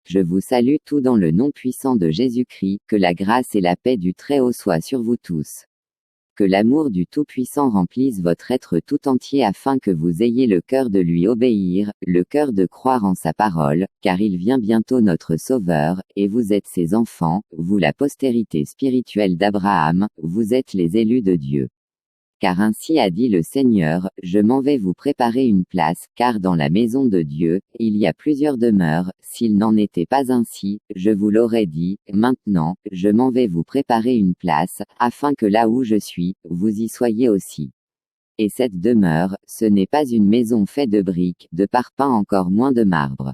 Je vous salue tous dans le nom puissant de Jésus-Christ, que la grâce et la paix du Très-Haut soient sur vous tous. Que l'amour du Tout-Puissant remplisse votre être tout entier afin que vous ayez le cœur de lui obéir, le cœur de croire en sa parole, car il vient bientôt notre Sauveur, et vous êtes ses enfants, vous la postérité spirituelle d'Abraham, vous êtes les élus de Dieu. Car ainsi a dit le Seigneur, je m'en vais vous préparer une place, car dans la maison de Dieu, il y a plusieurs demeures, s'il n'en était pas ainsi, je vous l'aurais dit, maintenant, je m'en vais vous préparer une place, afin que là où je suis, vous y soyez aussi. Et cette demeure, ce n'est pas une maison faite de briques, de parpaing encore moins de marbre.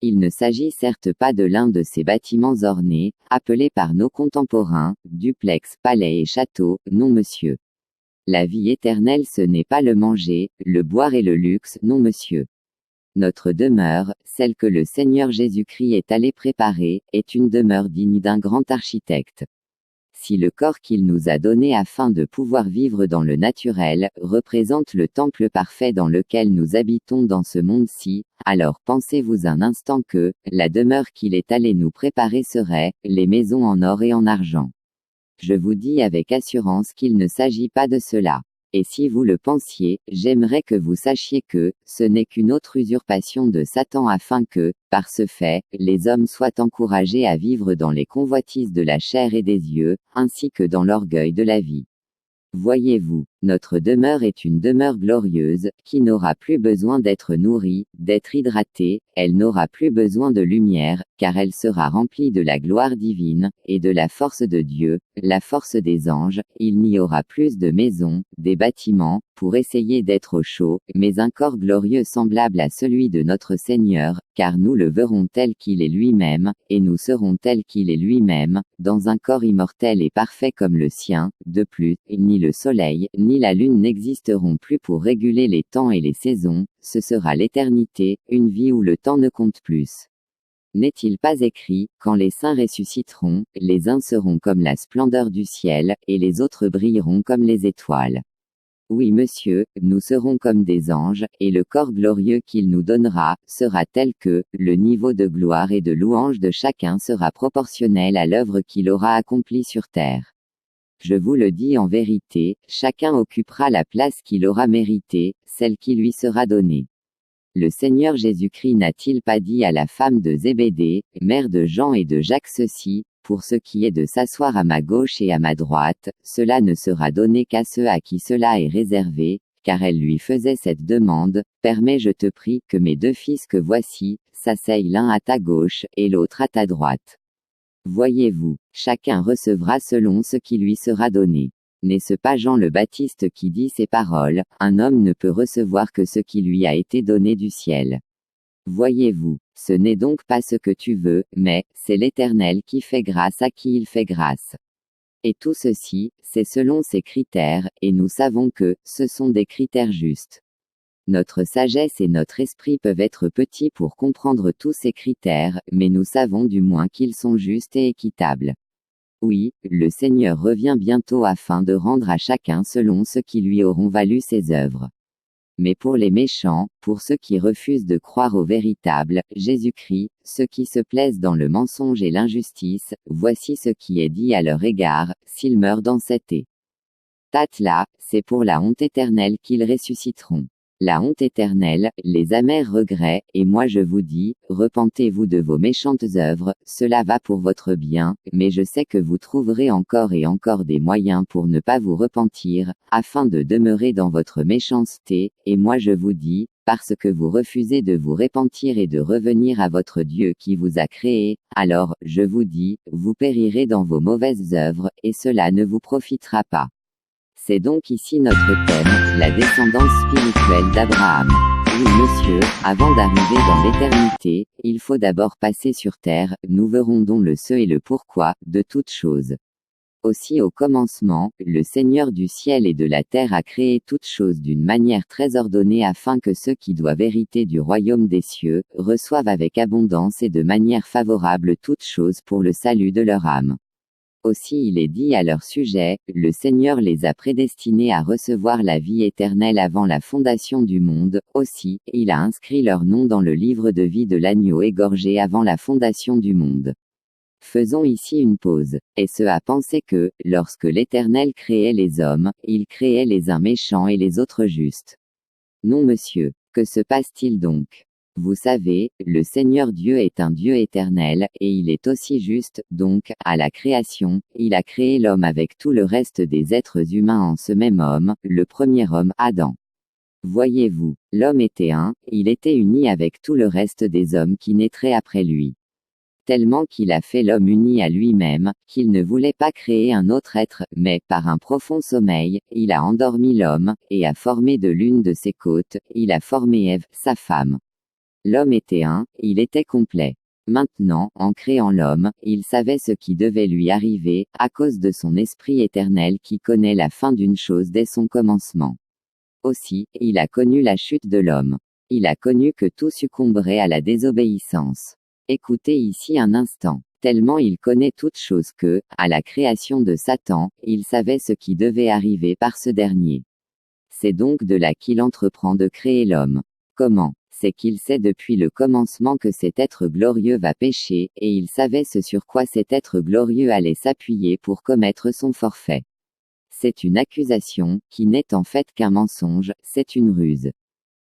Il ne s'agit certes pas de l'un de ces bâtiments ornés, appelés par nos contemporains, duplex, palais et châteaux, non monsieur. La vie éternelle ce n'est pas le manger, le boire et le luxe, non monsieur. Notre demeure, celle que le Seigneur Jésus-Christ est allé préparer, est une demeure digne d'un grand architecte. Si le corps qu'il nous a donné afin de pouvoir vivre dans le naturel, représente le temple parfait dans lequel nous habitons dans ce monde-ci, alors pensez-vous un instant que, la demeure qu'il est allé nous préparer serait, les maisons en or et en argent. Je vous dis avec assurance qu'il ne s'agit pas de cela. Et si vous le pensiez, j'aimerais que vous sachiez que, ce n'est qu'une autre usurpation de Satan afin que, par ce fait, les hommes soient encouragés à vivre dans les convoitises de la chair et des yeux, ainsi que dans l'orgueil de la vie. Voyez-vous, notre demeure est une demeure glorieuse, qui n'aura plus besoin d'être nourrie, d'être hydratée, elle n'aura plus besoin de lumière, car elle sera remplie de la gloire divine, et de la force de Dieu, la force des anges, il n'y aura plus de maisons, des bâtiments, pour essayer d'être au chaud, mais un corps glorieux semblable à celui de notre Seigneur, car nous le verrons tel qu'il est lui-même, et nous serons tels qu'il est lui-même, dans un corps immortel et parfait comme le sien. De plus, ni le soleil, ni la lune n'existeront plus pour réguler les temps et les saisons, ce sera l'éternité, une vie où le temps ne compte plus. N'est-il pas écrit, quand les saints ressusciteront, les uns seront comme la splendeur du ciel, et les autres brilleront comme les étoiles. Oui monsieur, nous serons comme des anges, et le corps glorieux qu'il nous donnera, sera tel que, le niveau de gloire et de louange de chacun sera proportionnel à l'œuvre qu'il aura accomplie sur terre. Je vous le dis en vérité, chacun occupera la place qu'il aura méritée, celle qui lui sera donnée. Le Seigneur Jésus-Christ n'a-t-il pas dit à la femme de Zébédée, mère de Jean et de Jacques ceci, pour ce qui est de s'asseoir à ma gauche et à ma droite, cela ne sera donné qu'à ceux à qui cela est réservé, car elle lui faisait cette demande, permets je te prie que mes deux fils que voici, s'asseyent l'un à ta gauche, et l'autre à ta droite. Voyez-vous, chacun recevra selon ce qui lui sera donné. N'est-ce pas Jean le Baptiste qui dit ces paroles, un homme ne peut recevoir que ce qui lui a été donné du ciel. Voyez-vous, ce n'est donc pas ce que tu veux, mais, c'est l'Éternel qui fait grâce à qui il fait grâce. Et tout ceci, c'est selon ces critères, et nous savons que, ce sont des critères justes. Notre sagesse et notre esprit peuvent être petits pour comprendre tous ces critères, mais nous savons du moins qu'ils sont justes et équitables. Oui, le Seigneur revient bientôt afin de rendre à chacun selon ce qui lui auront valu ses œuvres. Mais pour les méchants, pour ceux qui refusent de croire au véritable, Jésus-Christ, ceux qui se plaisent dans le mensonge et l'injustice, voici ce qui est dit à leur égard, s'ils meurent dans cette état-là, c'est pour la honte éternelle qu'ils ressusciteront. La honte éternelle, les amers regrets, et moi je vous dis, repentez-vous de vos méchantes œuvres, cela va pour votre bien, mais je sais que vous trouverez encore et encore des moyens pour ne pas vous repentir, afin de demeurer dans votre méchanceté, et moi je vous dis, parce que vous refusez de vous repentir et de revenir à votre Dieu qui vous a créé, alors, je vous dis, vous périrez dans vos mauvaises œuvres, et cela ne vous profitera pas. C'est donc ici notre thème, la descendance spirituelle d'Abraham. Oui monsieur, avant d'arriver dans l'éternité, il faut d'abord passer sur terre, nous verrons donc le ce et le pourquoi, de toutes choses. Aussi au commencement, le Seigneur du ciel et de la terre a créé toutes choses d'une manière très ordonnée afin que ceux qui doivent hériter du royaume des cieux, reçoivent avec abondance et de manière favorable toutes choses pour le salut de leur âme. Aussi il est dit à leur sujet, le Seigneur les a prédestinés à recevoir la vie éternelle avant la fondation du monde, aussi, il a inscrit leur nom dans le livre de vie de l'agneau égorgé avant la fondation du monde. Faisons ici une pause. Est-ce à penser que, lorsque l'Éternel créait les hommes, il créait les uns méchants et les autres justes? Non monsieur, que se passe-t-il donc? Vous savez, le Seigneur Dieu est un Dieu éternel, et il est aussi juste, donc, à la création, il a créé l'homme avec tout le reste des êtres humains en ce même homme, le premier homme, Adam. Voyez-vous, l'homme était un, il était uni avec tout le reste des hommes qui naîtraient après lui. Tellement qu'il a fait l'homme uni à lui-même, qu'il ne voulait pas créer un autre être, mais, par un profond sommeil, il a endormi l'homme, et a formé de l'une de ses côtes, il a formé Ève, sa femme. L'homme était un, il était complet. Maintenant, en créant l'homme, il savait ce qui devait lui arriver, à cause de son esprit éternel qui connaît la fin d'une chose dès son commencement. Aussi, il a connu la chute de l'homme. Il a connu que tout succomberait à la désobéissance. Écoutez ici un instant. Tellement il connaît toutes choses que, à la création de Satan, il savait ce qui devait arriver par ce dernier. C'est donc de là qu'il entreprend de créer l'homme. Comment? C'est qu'il sait depuis le commencement que cet être glorieux va pécher, et il savait ce sur quoi cet être glorieux allait s'appuyer pour commettre son forfait. C'est une accusation, qui n'est en fait qu'un mensonge, c'est une ruse.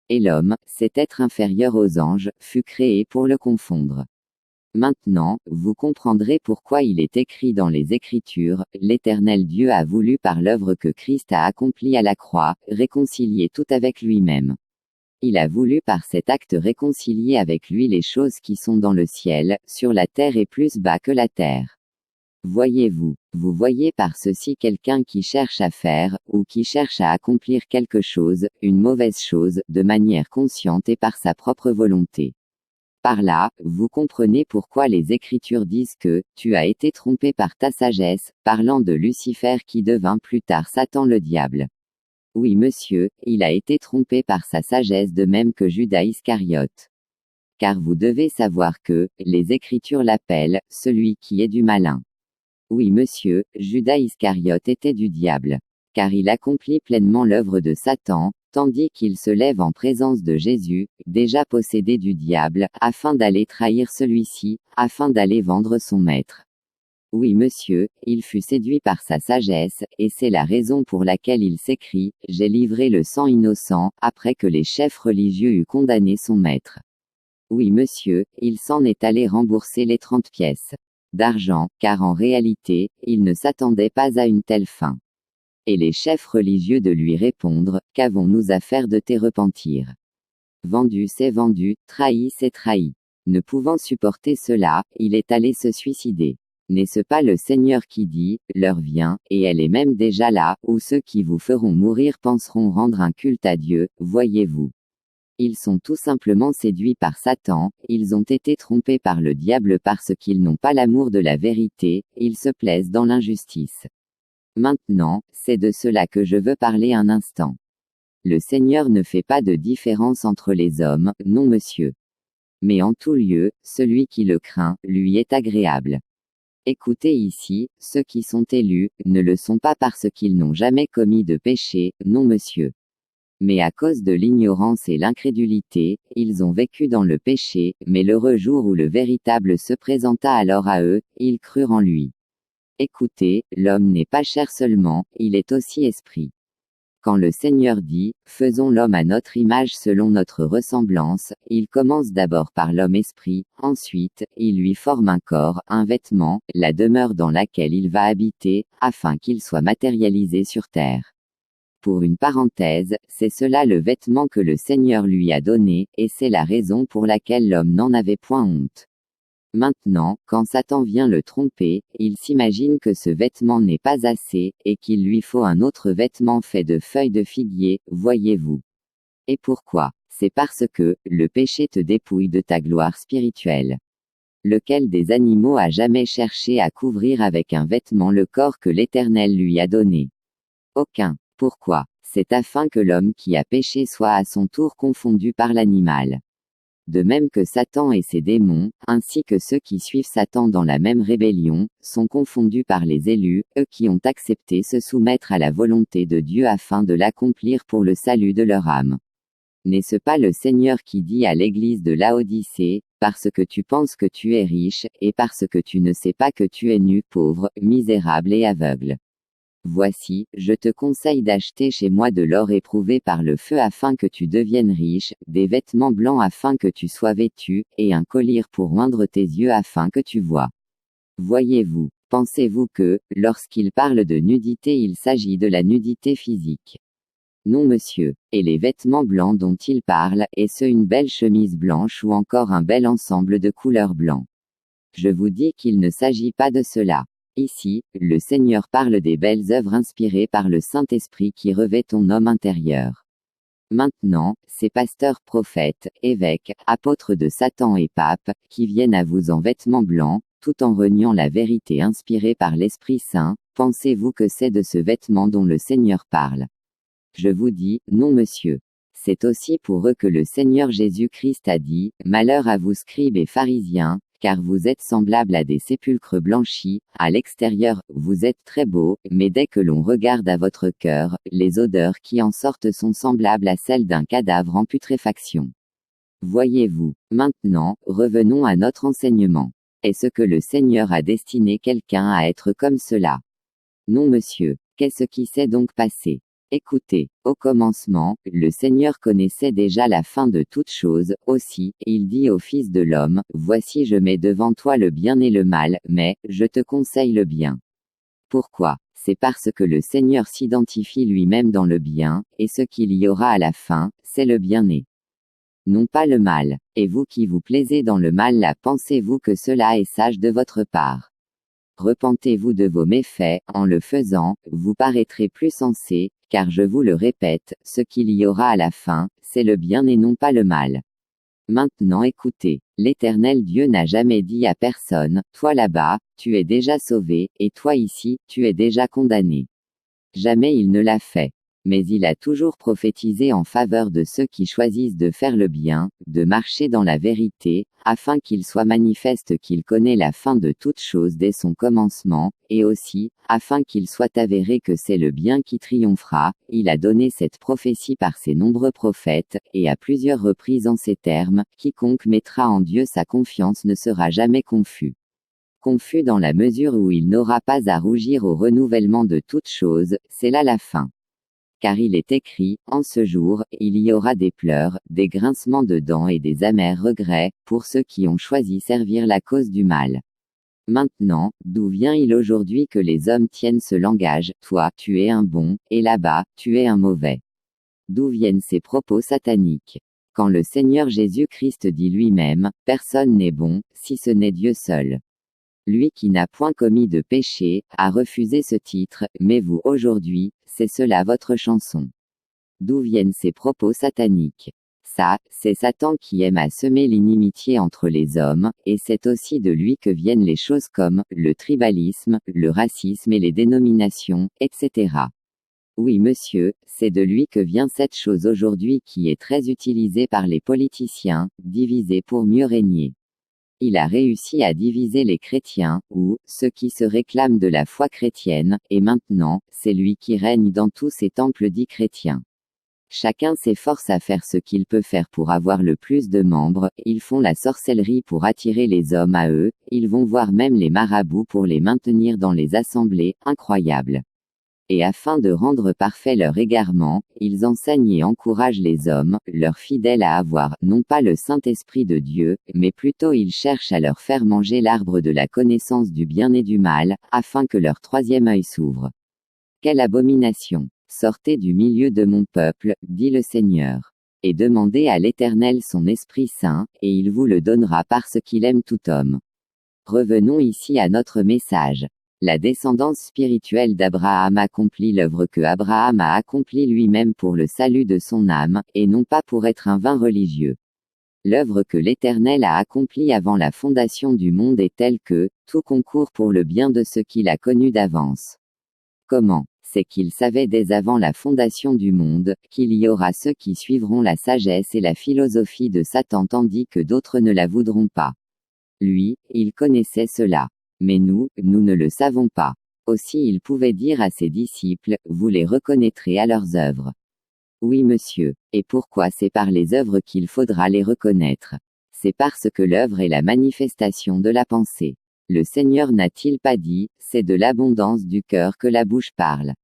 Et l'homme, cet être inférieur aux anges, fut créé pour le confondre. Maintenant, vous comprendrez pourquoi il est écrit dans les Écritures, l'Éternel Dieu a voulu par l'œuvre que Christ a accomplie à la croix, réconcilier tout avec lui-même. Il a voulu par cet acte réconcilier avec lui les choses qui sont dans le ciel, sur la terre et plus bas que la terre. Voyez-vous, vous voyez par ceci quelqu'un qui cherche à faire, ou qui cherche à accomplir quelque chose, une mauvaise chose, de manière consciente et par sa propre volonté. Par là, vous comprenez pourquoi les Écritures disent que, tu as été trompé par ta sagesse, parlant de Lucifer qui devint plus tard Satan le diable. Oui monsieur, il a été trompé par sa sagesse de même que Judas Iscariote. Car vous devez savoir que, les Écritures l'appellent, celui qui est du malin. Oui monsieur, Judas Iscariote était du diable. Car il accomplit pleinement l'œuvre de Satan, tandis qu'il se lève en présence de Jésus, déjà possédé du diable, afin d'aller trahir celui-ci, afin d'aller vendre son maître. Oui monsieur, il fut séduit par sa sagesse, et c'est la raison pour laquelle il s'écrie, « J'ai livré le sang innocent », après que les chefs religieux eurent condamné son maître. Oui monsieur, il s'en est allé rembourser les 30 pièces d'argent, car en réalité, il ne s'attendait pas à une telle fin. Et les chefs religieux de lui répondre, « Qu'avons-nous à faire de tes repentirs? Vendu c'est vendu, trahi c'est trahi. » Ne pouvant supporter cela, il est allé se suicider. N'est-ce pas le Seigneur qui dit, « L'heure vient, et elle est même déjà là, où ceux qui vous feront mourir penseront rendre un culte à Dieu, voyez-vous. » Ils sont tout simplement séduits par Satan, ils ont été trompés par le diable parce qu'ils n'ont pas l'amour de la vérité, ils se plaisent dans l'injustice. Maintenant, c'est de cela que je veux parler un instant. Le Seigneur ne fait pas de différence entre les hommes, non monsieur. Mais en tout lieu, celui qui le craint, lui est agréable. Écoutez ici, ceux qui sont élus, ne le sont pas parce qu'ils n'ont jamais commis de péché, non monsieur. Mais à cause de l'ignorance et l'incrédulité, ils ont vécu dans le péché, mais l'heureux jour où le véritable se présenta alors à eux, ils crurent en lui. Écoutez, l'homme n'est pas chair seulement, il est aussi esprit. Quand le Seigneur dit, « Faisons l'homme à notre image selon notre ressemblance », il commence d'abord par l'homme esprit, ensuite, il lui forme un corps, un vêtement, la demeure dans laquelle il va habiter, afin qu'il soit matérialisé sur terre. Pour une parenthèse, c'est cela le vêtement que le Seigneur lui a donné, et c'est la raison pour laquelle l'homme n'en avait point honte. Maintenant, quand Satan vient le tromper, il s'imagine que ce vêtement n'est pas assez, et qu'il lui faut un autre vêtement fait de feuilles de figuier, voyez-vous. Et pourquoi? C'est parce que, le péché te dépouille de ta gloire spirituelle. Lequel des animaux a jamais cherché à couvrir avec un vêtement le corps que l'Éternel lui a donné? Aucun. Pourquoi? C'est afin que l'homme qui a péché soit à son tour confondu par l'animal. De même que Satan et ses démons, ainsi que ceux qui suivent Satan dans la même rébellion, sont confondus par les élus, eux qui ont accepté se soumettre à la volonté de Dieu afin de l'accomplir pour le salut de leur âme. N'est-ce pas le Seigneur qui dit à l'église de Laodicée, parce que tu penses que tu es riche, et parce que tu ne sais pas que tu es nu, pauvre, misérable et aveugle. Voici, je te conseille d'acheter chez moi de l'or éprouvé par le feu afin que tu deviennes riche, des vêtements blancs afin que tu sois vêtu, et un collier pour oindre tes yeux afin que tu vois. Voyez-vous, pensez-vous que, lorsqu'il parle de nudité il s'agit de la nudité physique? Non monsieur, et les vêtements blancs dont il parle, est-ce une belle chemise blanche ou encore un bel ensemble de couleur blanc? Je vous dis qu'il ne s'agit pas de cela. Ici, le Seigneur parle des belles œuvres inspirées par le Saint-Esprit qui revêt ton homme intérieur. Maintenant, ces pasteurs prophètes, évêques, apôtres de Satan et papes, qui viennent à vous en vêtements blancs, tout en reniant la vérité inspirée par l'Esprit Saint, pensez-vous que c'est de ce vêtement dont le Seigneur parle? Je vous dis, non monsieur. C'est aussi pour eux que le Seigneur Jésus-Christ a dit, « Malheur à vous scribes et pharisiens, car vous êtes semblables à des sépulcres blanchis, à l'extérieur, vous êtes très beaux, mais dès que l'on regarde à votre cœur, les odeurs qui en sortent sont semblables à celles d'un cadavre en putréfaction. » Voyez-vous, maintenant, revenons à notre enseignement. Est-ce que le Seigneur a destiné quelqu'un à être comme cela? Non monsieur, qu'est-ce qui s'est donc passé? Écoutez, au commencement, le Seigneur connaissait déjà la fin de toutes choses, aussi, il dit au Fils de l'homme, « Voici je mets devant toi le bien et le mal, mais, je te conseille le bien. » Pourquoi? C'est parce que le Seigneur s'identifie lui-même dans le bien, et ce qu'il y aura à la fin, c'est le bien-être. Non pas le mal. Et vous qui vous plaisez dans le mal là, pensez-vous que cela est sage de votre part? Repentez-vous de vos méfaits, en le faisant, vous paraîtrez plus sensé, car je vous le répète, ce qu'il y aura à la fin, c'est le bien et non pas le mal. Maintenant écoutez, l'Éternel Dieu n'a jamais dit à personne, toi là-bas, tu es déjà sauvé, et toi ici, tu es déjà condamné. Jamais il ne l'a fait. Mais il a toujours prophétisé en faveur de ceux qui choisissent de faire le bien, de marcher dans la vérité, afin qu'il soit manifeste qu'il connaît la fin de toutes choses dès son commencement, et aussi, afin qu'il soit avéré que c'est le bien qui triomphera. Il a donné cette prophétie par ses nombreux prophètes, et à plusieurs reprises en ces termes, quiconque mettra en Dieu sa confiance ne sera jamais confus. Confus dans la mesure où il n'aura pas à rougir au renouvellement de toutes choses, c'est là la fin. Car il est écrit, en ce jour, il y aura des pleurs, des grincements de dents et des amers regrets, pour ceux qui ont choisi servir la cause du mal. Maintenant, d'où vient-il aujourd'hui que les hommes tiennent ce langage, toi, tu es un bon, et là-bas, tu es un mauvais? D'où viennent ces propos sataniques? Quand le Seigneur Jésus-Christ dit lui-même, personne n'est bon, si ce n'est Dieu seul. Lui qui n'a point commis de péché, a refusé ce titre, mais vous aujourd'hui, c'est cela votre chanson. D'où viennent ces propos sataniques? Ça, c'est Satan qui aime à semer l'inimitié entre les hommes, et c'est aussi de lui que viennent les choses comme le tribalisme, le racisme et les dénominations, etc. Oui monsieur, c'est de lui que vient cette chose aujourd'hui qui est très utilisée par les politiciens, diviser pour mieux régner. Il a réussi à diviser les chrétiens, ou, ceux qui se réclament de la foi chrétienne, et maintenant, c'est lui qui règne dans tous ces temples dits chrétiens. Chacun s'efforce à faire ce qu'il peut faire pour avoir le plus de membres, ils font la sorcellerie pour attirer les hommes à eux, ils vont voir même les marabouts pour les maintenir dans les assemblées, incroyable. Et afin de rendre parfait leur égarement, ils enseignent et encouragent les hommes, leurs fidèles à avoir, non pas le Saint-Esprit de Dieu, mais plutôt ils cherchent à leur faire manger l'arbre de la connaissance du bien et du mal, afin que leur troisième œil s'ouvre. Quelle abomination! Sortez du milieu de mon peuple, dit le Seigneur. Et demandez à l'Éternel son Esprit Saint, et il vous le donnera parce qu'il aime tout homme. Revenons ici à notre message. La descendance spirituelle d'Abraham accomplit l'œuvre que Abraham a accomplie lui-même pour le salut de son âme, et non pas pour être un vain religieux. L'œuvre que l'Éternel a accomplie avant la fondation du monde est telle que, tout concourt pour le bien de ceux qu'il a connus d'avance. Comment? c'est qu'il savait dès avant la fondation du monde, qu'il y aura ceux qui suivront la sagesse et la philosophie de Satan tandis que d'autres ne la voudront pas. Lui, il connaissait cela. Mais nous ne le savons pas. Aussi il pouvait dire à ses disciples, vous les reconnaîtrez à leurs œuvres. Oui monsieur, et pourquoi c'est par les œuvres qu'il faudra les reconnaître. C'est parce que l'œuvre est la manifestation de la pensée. Le Seigneur n'a-t-il pas dit, c'est de l'abondance du cœur que la bouche parle.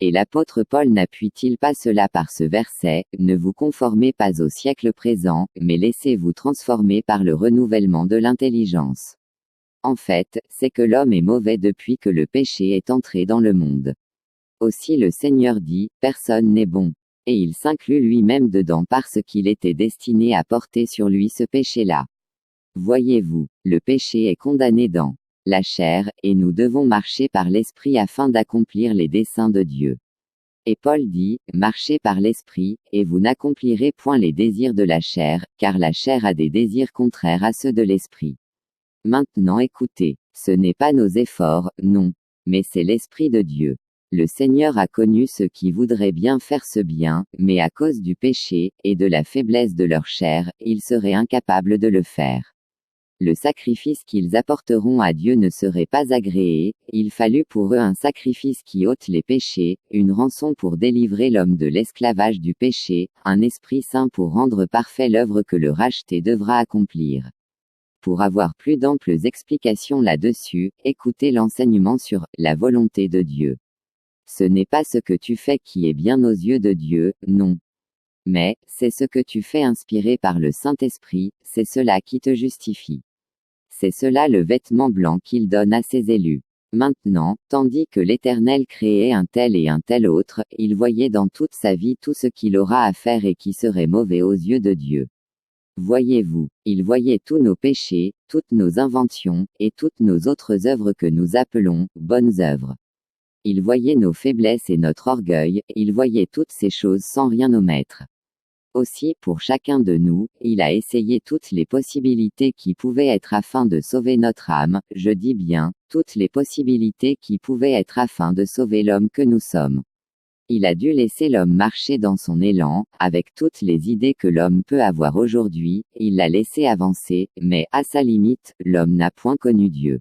Et l'apôtre Paul n'appuie-t-il pas cela par ce verset, ne vous conformez pas au siècle présent, mais laissez-vous transformer par le renouvellement de l'intelligence. En fait, c'est que l'homme est mauvais depuis que le péché est entré dans le monde. Aussi le Seigneur dit, personne n'est bon. Et il s'inclut lui-même dedans parce qu'il était destiné à porter sur lui ce péché-là. Voyez-vous, le péché est condamné dans la chair, et nous devons marcher par l'esprit afin d'accomplir les desseins de Dieu. Et Paul dit, marchez par l'esprit, et vous n'accomplirez point les désirs de la chair, car la chair a des désirs contraires à ceux de l'esprit. Maintenant écoutez, ce n'est pas nos efforts, non, mais c'est l'Esprit de Dieu. Le Seigneur a connu ceux qui voudraient bien faire ce bien, mais à cause du péché, et de la faiblesse de leur chair, ils seraient incapables de le faire. Le sacrifice qu'ils apporteront à Dieu ne serait pas agréé, il fallut pour eux un sacrifice qui ôte les péchés, une rançon pour délivrer l'homme de l'esclavage du péché, un Esprit Saint pour rendre parfait l'œuvre que le racheté devra accomplir. Pour avoir plus d'amples explications là-dessus, écoutez l'enseignement sur la volonté de Dieu. Ce n'est pas ce que tu fais qui est bien aux yeux de Dieu, non. Mais, c'est ce que tu fais inspiré par le Saint-Esprit, c'est cela qui te justifie. C'est cela le vêtement blanc qu'il donne à ses élus. Maintenant, tandis que l'Éternel créait un tel et un tel autre, il voyait dans toute sa vie tout ce qu'il aura à faire et qui serait mauvais aux yeux de Dieu. Voyez-vous, il voyait tous nos péchés, toutes nos inventions, et toutes nos autres œuvres que nous appelons bonnes œuvres. Il voyait nos faiblesses et notre orgueil, il voyait toutes ces choses sans rien omettre. Aussi, pour chacun de nous, il a essayé toutes les possibilités qui pouvaient être afin de sauver notre âme, je dis bien, toutes les possibilités qui pouvaient être afin de sauver l'homme que nous sommes. Il a dû laisser l'homme marcher dans son élan, avec toutes les idées que l'homme peut avoir aujourd'hui, il l'a laissé avancer, mais, à sa limite, l'homme n'a point connu Dieu.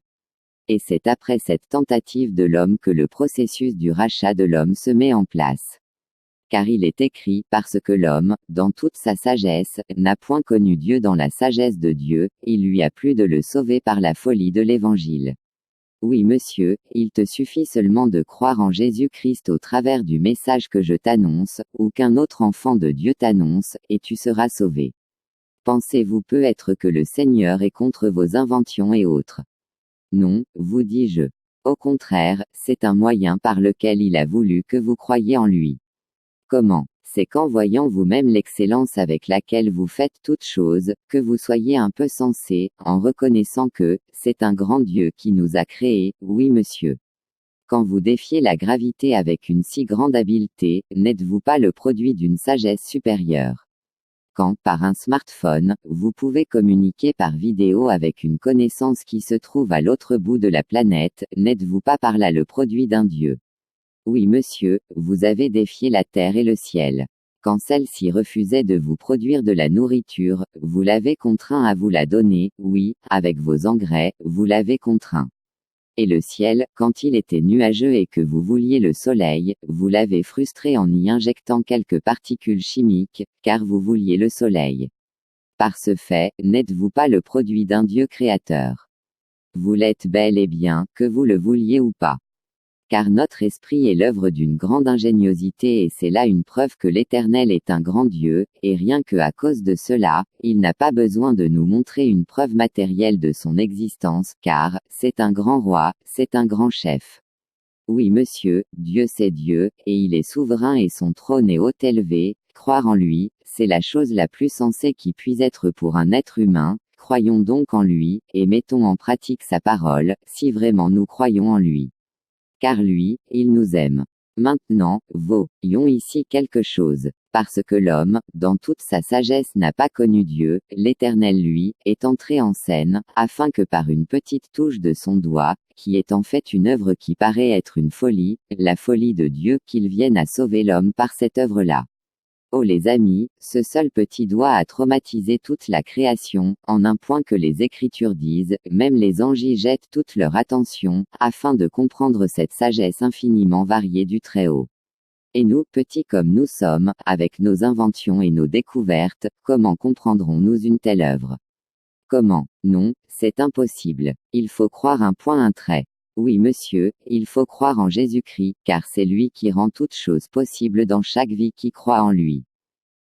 Et c'est après cette tentative de l'homme que le processus du rachat de l'homme se met en place. Car il est écrit, parce que l'homme, dans toute sa sagesse, n'a point connu Dieu dans la sagesse de Dieu, il lui a plu de le sauver par la folie de l'Évangile. Oui monsieur, il te suffit seulement de croire en Jésus-Christ au travers du message que je t'annonce, ou qu'un autre enfant de Dieu t'annonce, et tu seras sauvé. Pensez-vous peut-être que le Seigneur est contre vos inventions et autres? Non, vous dis-je. Au contraire, c'est un moyen par lequel il a voulu que vous croyiez en lui. Comment? C'est qu'en voyant vous-même l'excellence avec laquelle vous faites toutes choses, que vous soyez un peu sensé, en reconnaissant que, c'est un grand Dieu qui nous a créés, oui monsieur. Quand vous défiez la gravité avec une si grande habileté, n'êtes-vous pas le produit d'une sagesse supérieure? Quand, par un smartphone, vous pouvez communiquer par vidéo avec une connaissance qui se trouve à l'autre bout de la planète, n'êtes-vous pas par là le produit d'un Dieu? Oui monsieur, vous avez défié la terre et le ciel. Quand celle-ci refusait de vous produire de la nourriture, vous l'avez contraint à vous la donner, oui, avec vos engrais, vous l'avez contraint. Et le ciel, quand il était nuageux et que vous vouliez le soleil, vous l'avez frustré en y injectant quelques particules chimiques, car vous vouliez le soleil. Par ce fait, n'êtes-vous pas le produit d'un Dieu créateur? Vous l'êtes bel et bien, que vous le vouliez ou pas. Car notre esprit est l'œuvre d'une grande ingéniosité et c'est là une preuve que l'Éternel est un grand Dieu, et rien que à cause de cela, il n'a pas besoin de nous montrer une preuve matérielle de son existence, car, c'est un grand roi, c'est un grand chef. Oui monsieur, Dieu c'est Dieu, et il est souverain et son trône est haut élevé, croire en lui, c'est la chose la plus sensée qui puisse être pour un être humain, croyons donc en lui, et mettons en pratique sa parole, si vraiment nous croyons en lui. Car lui, il nous aime. Maintenant, voyons ici quelque chose. Parce que l'homme, dans toute sa sagesse n'a pas connu Dieu, l'Éternel lui, est entré en scène, afin que par une petite touche de son doigt, qui est en fait une œuvre qui paraît être une folie, la folie de Dieu, qu'il vienne à sauver l'homme par cette œuvre-là. Oh les amis, ce seul petit doigt a traumatisé toute la création, en un point que les Écritures disent, même les anges y jettent toute leur attention, afin de comprendre cette sagesse infiniment variée du Très-Haut. Et nous, petits comme nous sommes, avec nos inventions et nos découvertes, comment comprendrons-nous une telle œuvre? Comment? Non, c'est impossible. Il faut croire un point un trait. Oui monsieur, il faut croire en Jésus-Christ, car c'est lui qui rend toutes choses possibles dans chaque vie qui croit en lui.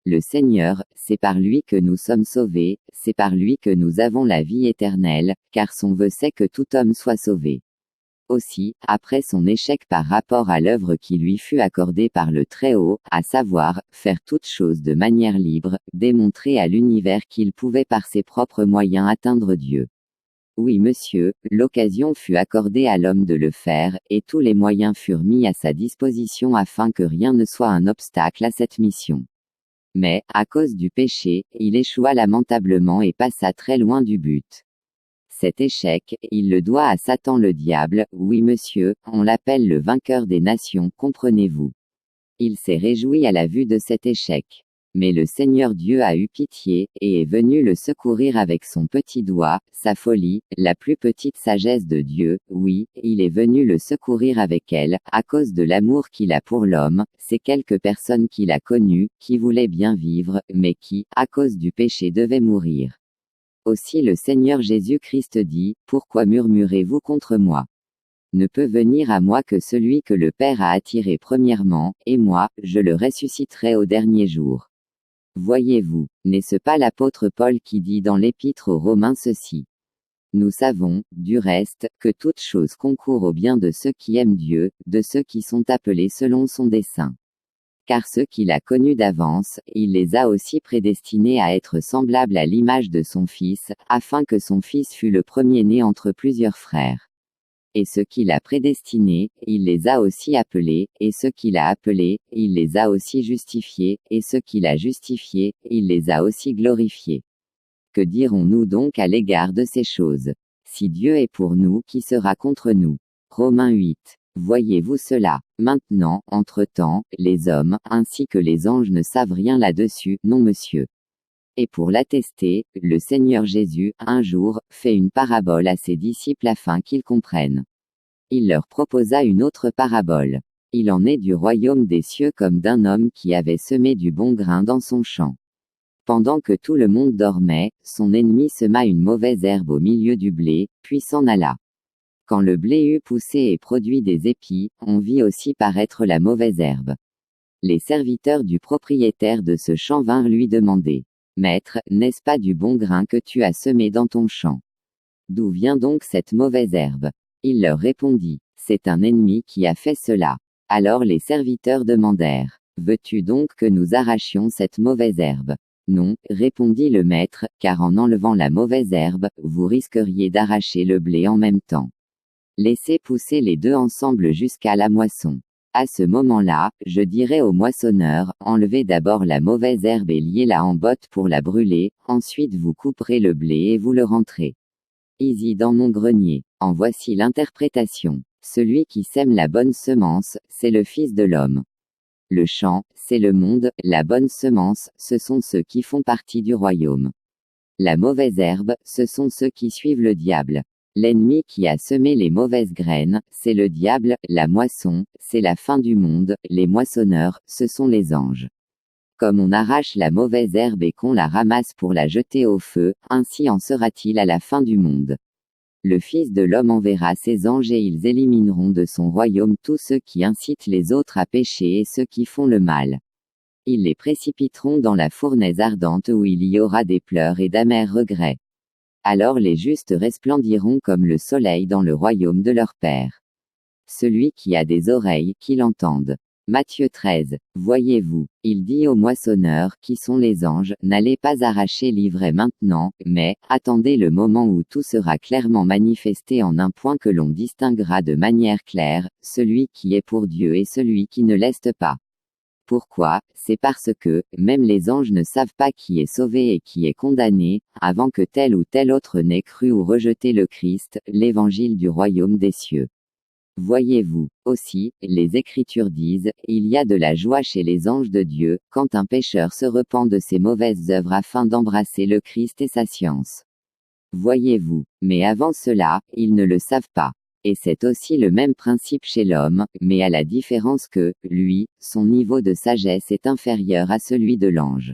Le Seigneur, c'est par lui que nous sommes sauvés, c'est par lui que nous avons la vie éternelle, car son vœu c'est que tout homme soit sauvé. Aussi, après son échec par rapport à l'œuvre qui lui fut accordée par le Très-Haut, à savoir, faire toutes choses de manière libre, démontrer à l'univers qu'il pouvait par ses propres moyens atteindre Dieu. Oui monsieur, l'occasion fut accordée à l'homme de le faire, et tous les moyens furent mis à sa disposition afin que rien ne soit un obstacle à cette mission. Mais, à cause du péché, il échoua lamentablement et passa très loin du but. Cet échec, il le doit à Satan le diable, oui monsieur, on l'appelle le vainqueur des nations, comprenez-vous. Il s'est réjoui à la vue de cet échec. Mais le Seigneur Dieu a eu pitié, et est venu le secourir avec son petit doigt, sa folie, la plus petite sagesse de Dieu, oui, il est venu le secourir avec elle, à cause de l'amour qu'il a pour l'homme, ces quelques personnes qu'il a connues, qui voulaient bien vivre, mais qui, à cause du péché devaient mourir. Aussi le Seigneur Jésus-Christ dit, « Pourquoi murmurez-vous contre moi ? Ne peut venir à moi que celui que le Père a attiré premièrement, et moi, je le ressusciterai au dernier jour. » Voyez-vous, n'est-ce pas l'apôtre Paul qui dit dans l'Épître aux Romains ceci? Nous savons, du reste, que toute chose concourt au bien de ceux qui aiment Dieu, de ceux qui sont appelés selon son dessein. Car ceux qu'il a connus d'avance, il les a aussi prédestinés à être semblables à l'image de son Fils, afin que son Fils fût le premier-né entre plusieurs frères. Et ceux qu'il a prédestinés, il les a aussi appelés, et ceux qu'il a appelés, il les a aussi justifiés, et ceux qu'il a justifiés, il les a aussi glorifiés. Que dirons-nous donc à l'égard de ces choses? Si Dieu est pour nous, qui sera contre nous? Romains 8. Voyez-vous cela? Maintenant, entre-temps, les hommes, ainsi que les anges ne savent rien là-dessus, non monsieur. Et pour l'attester, le Seigneur Jésus, un jour, fait une parabole à ses disciples afin qu'ils comprennent. Il leur proposa une autre parabole. Il en est du royaume des cieux comme d'un homme qui avait semé du bon grain dans son champ. Pendant que tout le monde dormait, son ennemi sema une mauvaise herbe au milieu du blé, puis s'en alla. Quand le blé eut poussé et produit des épis, on vit aussi paraître la mauvaise herbe. Les serviteurs du propriétaire de ce champ vinrent lui demander: Maître, n'est-ce pas du bon grain que tu as semé dans ton champ? D'où vient donc cette mauvaise herbe? Il leur répondit: C'est un ennemi qui a fait cela. Alors les serviteurs demandèrent: Veux-tu donc que nous arrachions cette mauvaise herbe? Non, répondit le maître, car en enlevant la mauvaise herbe, vous risqueriez d'arracher le blé en même temps. Laissez pousser les deux ensemble jusqu'à la moisson. À ce moment-là, je dirai au moissonneur, enlevez d'abord la mauvaise herbe et liez-la en botte pour la brûler, ensuite vous couperez le blé et vous le rentrez ici dans mon grenier. En voici l'interprétation. Celui qui sème la bonne semence, c'est le Fils de l'homme. Le champ, c'est le monde, la bonne semence, ce sont ceux qui font partie du royaume. La mauvaise herbe, ce sont ceux qui suivent le diable. L'ennemi qui a semé les mauvaises graines, c'est le diable, la moisson, c'est la fin du monde, les moissonneurs, ce sont les anges. Comme on arrache la mauvaise herbe et qu'on la ramasse pour la jeter au feu, ainsi en sera-t-il à la fin du monde. Le Fils de l'homme enverra ses anges et ils élimineront de son royaume tous ceux qui incitent les autres à pécher et ceux qui font le mal. Ils les précipiteront dans la fournaise ardente où il y aura des pleurs et d'amers regrets. Alors les justes resplendiront comme le soleil dans le royaume de leur Père. Celui qui a des oreilles, qu'il entende. Matthieu 13. Voyez-vous, il dit aux moissonneurs, qui sont les anges, n'allez pas arracher l'ivraie maintenant, mais, attendez le moment où tout sera clairement manifesté en un point que l'on distinguera de manière claire, celui qui est pour Dieu et celui qui ne l'est pas. Pourquoi? C'est parce que, même les anges ne savent pas qui est sauvé et qui est condamné, avant que tel ou tel autre n'ait cru ou rejeté le Christ, l'évangile du royaume des cieux. Voyez-vous, aussi, les Écritures disent, il y a de la joie chez les anges de Dieu, quand un pécheur se repent de ses mauvaises œuvres afin d'embrasser le Christ et sa science. Voyez-vous, mais avant cela, ils ne le savent pas. Et c'est aussi le même principe chez l'homme, mais à la différence que, lui, son niveau de sagesse est inférieur à celui de l'ange.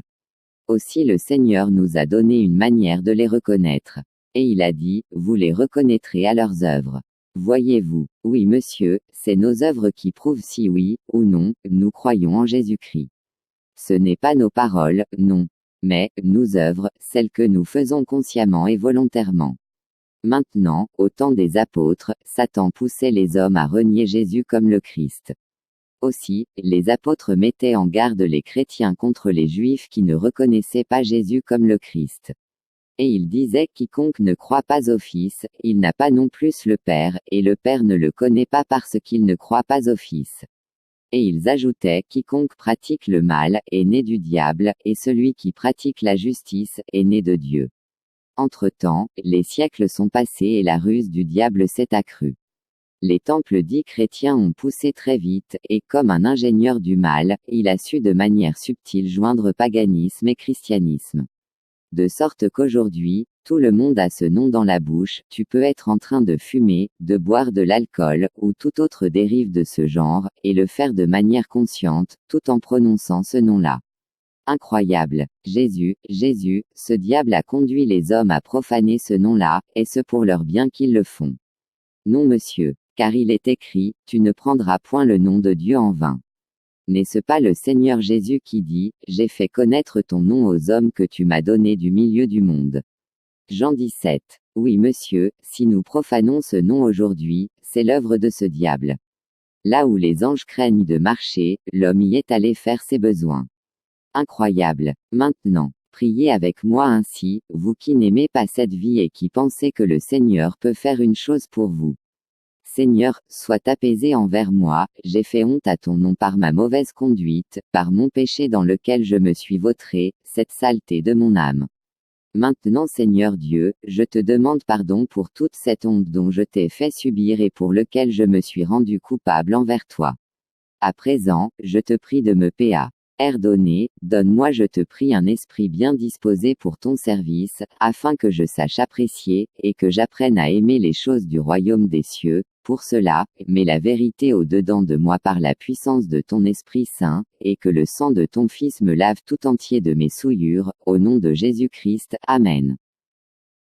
Aussi le Seigneur nous a donné une manière de les reconnaître. Et il a dit, vous les reconnaîtrez à leurs œuvres. Voyez-vous, oui monsieur, c'est nos œuvres qui prouvent si oui, ou non, nous croyons en Jésus-Christ. Ce n'est pas nos paroles, non. Mais, nos œuvres, celles que nous faisons consciemment et volontairement. Maintenant, au temps des apôtres, Satan poussait les hommes à renier Jésus comme le Christ. Aussi, les apôtres mettaient en garde les chrétiens contre les Juifs qui ne reconnaissaient pas Jésus comme le Christ. Et il disait quiconque ne croit pas au Fils, il n'a pas non plus le Père, et le Père ne le connaît pas parce qu'il ne croit pas au Fils. Et ils ajoutaient quiconque pratique le mal, est né du diable, et celui qui pratique la justice, est né de Dieu. Entre-temps, les siècles sont passés et la ruse du diable s'est accrue. Les temples dits chrétiens ont poussé très vite, et comme un ingénieur du mal, il a su de manière subtile joindre paganisme et christianisme. De sorte qu'aujourd'hui, tout le monde a ce nom dans la bouche, tu peux être en train de fumer, de boire de l'alcool, ou toute autre dérive de ce genre, et le faire de manière consciente, tout en prononçant ce nom-là. Incroyable. Jésus, ce diable a conduit les hommes à profaner ce nom-là, et ce pour leur bien qu'ils le font. Non monsieur, car il est écrit, tu ne prendras point le nom de Dieu en vain. N'est-ce pas le Seigneur Jésus qui dit, j'ai fait connaître ton nom aux hommes que tu m'as donnés du milieu du monde. Jean 17. Oui monsieur, si nous profanons ce nom aujourd'hui, c'est l'œuvre de ce diable. Là où les anges craignent de marcher, l'homme y est allé faire ses besoins. Incroyable. Maintenant, priez avec moi ainsi, vous qui n'aimez pas cette vie et qui pensez que le Seigneur peut faire une chose pour vous. Seigneur, sois apaisé envers moi, j'ai fait honte à ton nom par ma mauvaise conduite, par mon péché dans lequel je me suis vautré, cette saleté de mon âme. Maintenant Seigneur Dieu, je te demande pardon pour toute cette honte dont je t'ai fait subir et pour lequel je me suis rendu coupable envers toi. À présent, je te prie de me pardonner, donne-moi je te prie un esprit bien disposé pour ton service, afin que je sache apprécier, et que j'apprenne à aimer les choses du royaume des cieux. Pour cela, mets la vérité au-dedans de moi par la puissance de ton Esprit Saint, et que le sang de ton Fils me lave tout entier de mes souillures, au nom de Jésus-Christ. Amen.